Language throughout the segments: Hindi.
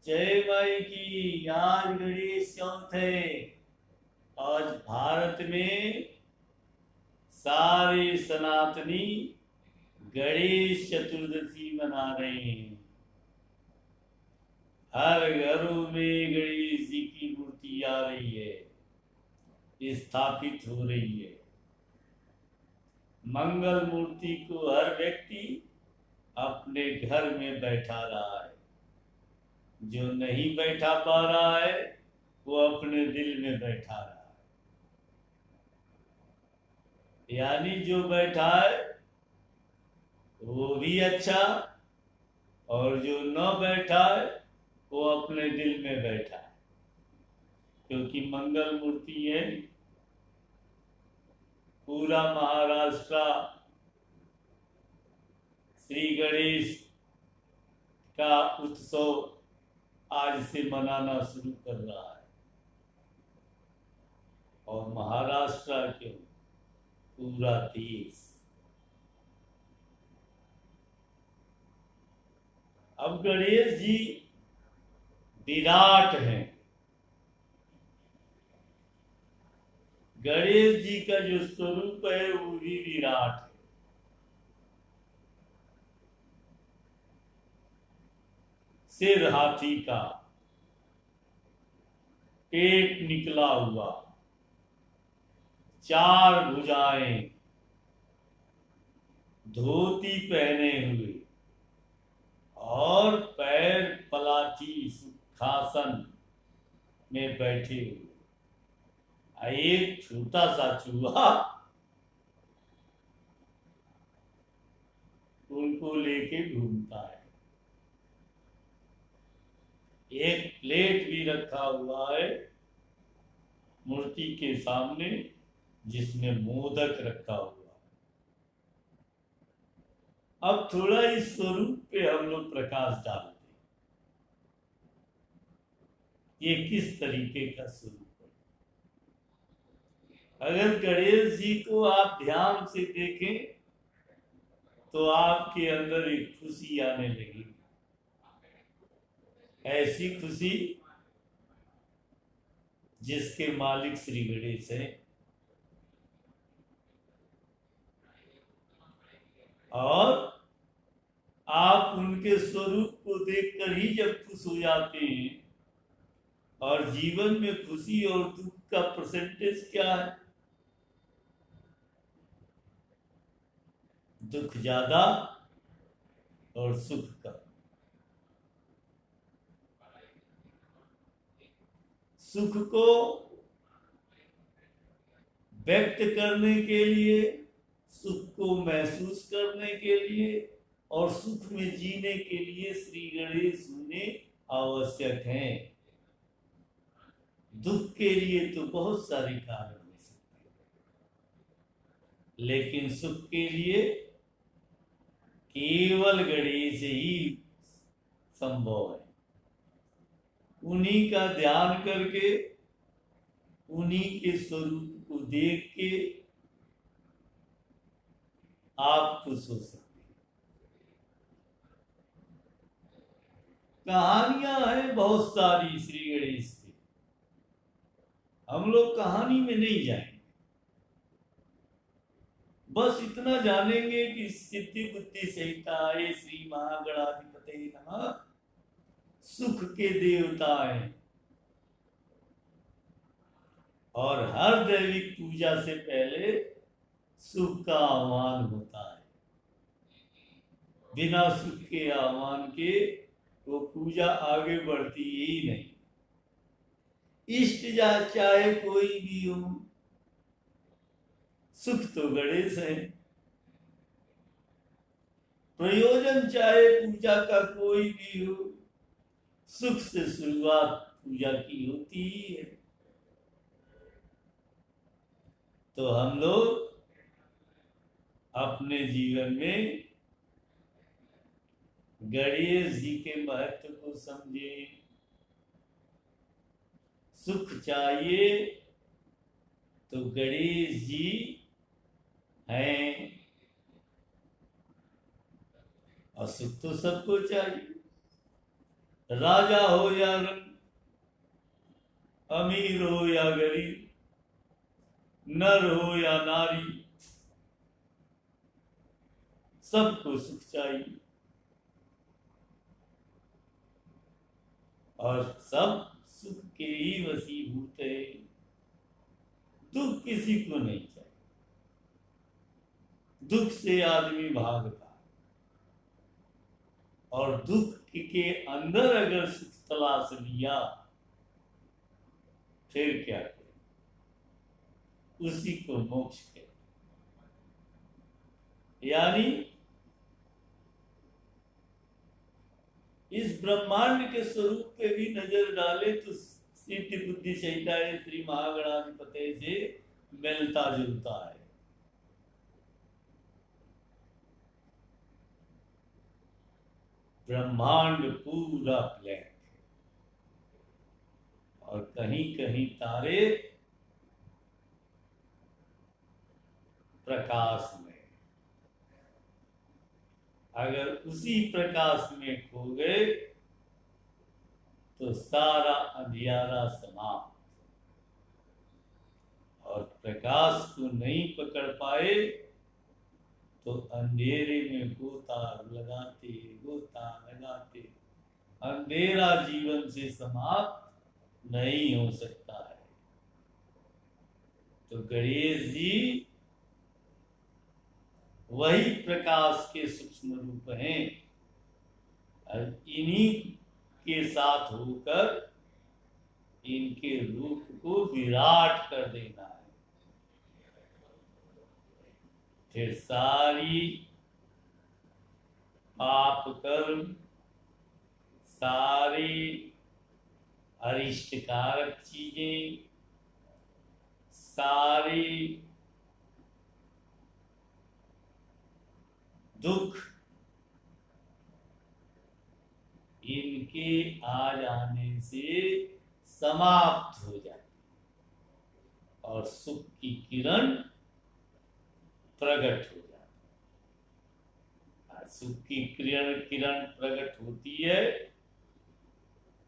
जय माई की। आज गणेश चौथ है। आज भारत में सारे सनातनी गणेश चतुर्दशी मना रहे हैं। हर घरों में गणेश जी की मूर्ति आ रही है, स्थापित हो रही है। मंगल मूर्ति को हर व्यक्ति अपने घर में बैठा रहा है। जो नहीं बैठा पा रहा है वो अपने दिल में बैठा रहा है। यानी जो बैठा है वो भी अच्छा, और जो न बैठा है वो अपने दिल में बैठा है। क्योंकि मंगल मूर्ति है। पूरा महाराष्ट्र श्री गणेश का उत्सव आज से मनाना शुरू कर रहा है। और महाराष्ट्र क्यों, पूरा देश। अब गणेश जी विराट हैं। गणेश जी का जो स्वरूप है वो भी विराट है। सिर हाथी का, पेट निकला हुआ, चार भुजाएं, धोती पहने हुए और पैर पलाठी सुखासन में बैठे हुए। एक छोटा सा चूहा उनको लेके घूमता है। एक प्लेट भी रखा हुआ है मूर्ति के सामने, जिसमें मोदक रखा हुआ है। अब थोड़ा इस स्वरूप पे हम लोग प्रकाश डालते हैं। ये किस तरीके का स्वरूप है? अगर गणेश जी को आप ध्यान से देखें तो आपके अंदर एक खुशी आने लगी। ऐसी खुशी जिसके मालिक श्री गणेश हैं। और आप उनके स्वरूप को देखकर ही जब खुश हो जाते हैं। और जीवन में खुशी और दुख का परसेंटेज क्या है? दुख ज्यादा और सुख कम। सुख को व्यक्त करने के लिए, सुख को महसूस करने के लिए और सुख में जीने के लिए श्री गणेश होने आवश्यक हैं। दुख के लिए तो बहुत सारे कारण हो सकते हैं, लेकिन सुख के लिए केवल गणेश ही संभव है। उन्हीं का ध्यान करके, उन्हीं के स्वरूप को देख के आप खुश हो सकते हैं। कहानियां हैं बहुत सारी श्री गणेश की। हम लोग कहानी में नहीं जाएंगे, बस इतना जानेंगे कि सिद्धि बुद्धि सहिताय श्री महागणाधिपते नमः सुख के देवता हैं। और हर दैविक पूजा से पहले सुख का आह्वान होता है। बिना सुख के आह्वान के वो पूजा आगे बढ़ती ही नहीं। इष्ट जा चाहे कोई भी हो, सुख तो गणेश है। प्रयोजन चाहे पूजा का कोई भी हो, सुख से शुरुआत पूजा की होती ही है। तो हम लोग अपने जीवन में गणेश जी के महत्व को समझें। सुख चाहिए तो गणेश जी हैं, और सुख तो सबको चाहिए। राजा हो या रंग, अमीर हो या गरीब, नर हो या नारी, सबको सुख चाहिए और सब सुख के ही वशीभूत है। दुख किसी को नहीं चाहिए। दुख से आदमी भागता है और दुख के अंदर अगर सुख तलाश लिया फिर क्या करें? उसी को मोक्ष कहते। यानी इस ब्रह्मांड के स्वरूप पे भी नजर डाले तो सिद्धि बुद्धि संहिता श्री महागणाधिपति से मिलता जुलता है। ब्रह्मांड पूरा ब्लैक और कहीं कहीं तारे प्रकाश में। अगर उसी प्रकाश में खो गए तो सारा अंधियारा समाप्त। और प्रकाश को नहीं पकड़ पाए तो अंधेरे में गोता लगाते अंधेरा जीवन से समाप्त नहीं हो सकता है। तो गणेश जी वही प्रकाश के सूक्ष्म रूप हैं और इन्हीं के साथ होकर इनके रूप को विराट कर देना है। फिर सारी पाप कर्म, सारी अरिष्टकारक चीजें, सारी दुख इनके आ जाने से समाप्त हो जाती और सुख की किरण प्रकट हो जाती। सुख की किरण प्रकट होती है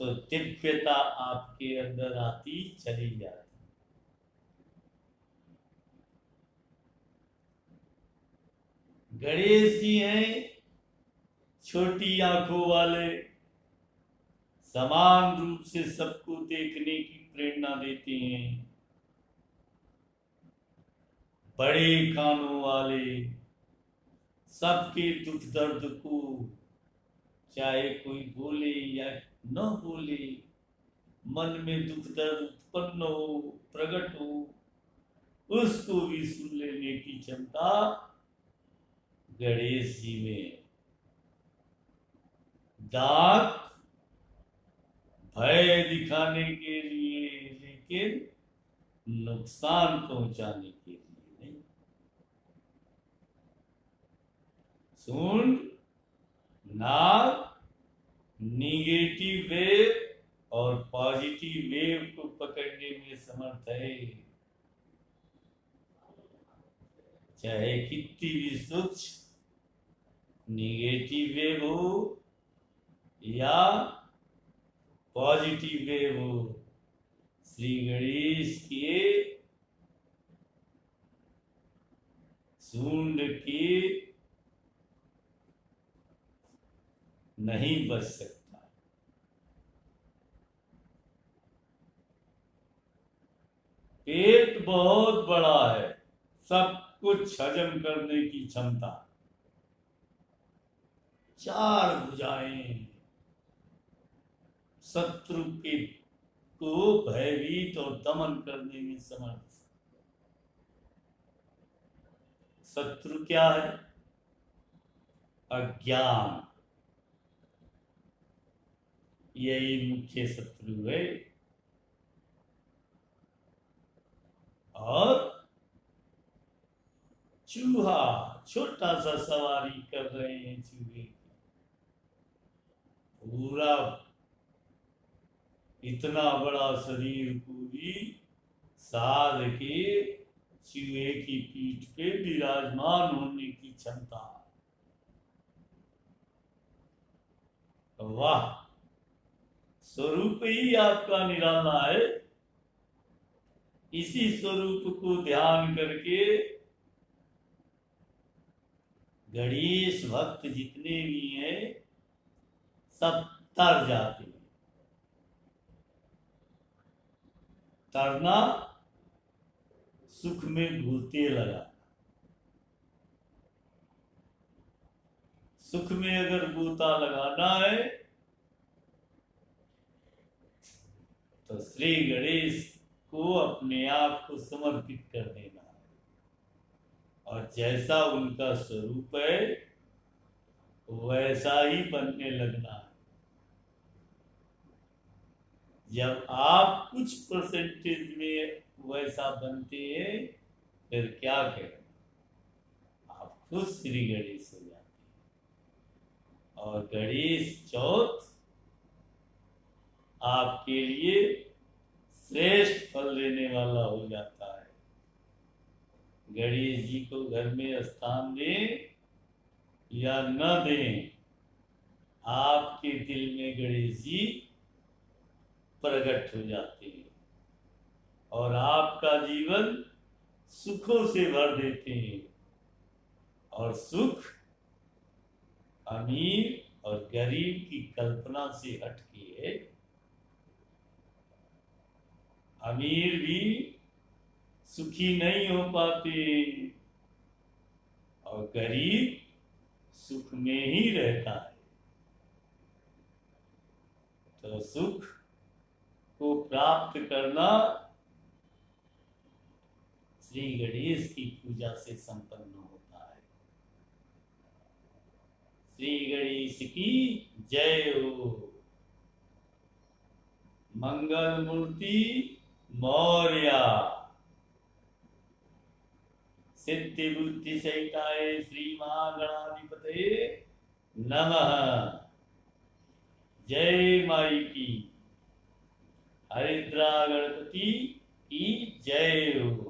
तो दिव्यता आपके अंदर आती चली जाती। गणेश जी हैं छोटी आंखों वाले, समान रूप से सबको देखने की प्रेरणा देते हैं। बड़े कानों वाले, सबके दुख दर्द को चाहे कोई बोले या न बोले, मन में दुख दर्द उत्पन्न हो, प्रकट हो, उसको भी सुन लेने की क्षमता गणेश जी में। दांत भय दिखाने के लिए, लेकिन नुकसान पहुंचाने के लिए नहीं। सूंड, नाक निगेटिव वेव और पॉजिटिव वेव को पकड़ने में समर्थ है। चाहे कितनी भी सूक्ष्म निगेटिव वेव हो या पॉजिटिव वेव हो, श्री गणेश के सूंड के नहीं बच सकता। पेट बहुत बड़ा है, सब कुछ हजम करने की क्षमता। 4 भुजाएं, शत्रु के को भयभीत और दमन करने में समर्थ। शत्रु क्या है? अज्ञान, यही मुख्य शत्रु है। और चूहा, छोटा सा सवारी कर रहे हैं चूहे की, पूरा इतना बड़ा शरीर को भी साध के चूहे की पीठ पे विराजमान होने की क्षमता। वाह, स्वरूप ही आपका निराला है। इसी स्वरूप को ध्यान करके गणेश भक्त जितने भी हैं सब तर जाते हैं। तरना सुख में घूरते लगा। सुख में अगर गोता लगाना है तो श्री गणेश को अपने आप को समर्पित कर देना है और जैसा उनका स्वरूप है वैसा ही बनने लगना है। जब आप कुछ परसेंटेज में वैसा बनते हैं फिर क्या करें, आप खुद श्री गणेश हो जाते हैं और गणेश चौथ आपके लिए श्रेष्ठ फल देने वाला हो जाता है। गणेश जी को घर में स्थान दें या न दें, आपके दिल में गणेश जी प्रकट हो जाते हैं और आपका जीवन सुखों से भर देते हैं। और सुख अमीर और गरीब की कल्पना से हटके है। अमीर भी सुखी नहीं हो पाते और गरीब सुख में ही रहता है। तो सुख को प्राप्त करना श्री गणेश की पूजा से संपन्न होता है। श्री गणेश की जय हो। मंगल मूर्ति मौर्या। सिद्धि बुद्धि सहिताय श्री महागणाधिपतये नमः। जय माई की। हरिद्रा गणपति की जय हो।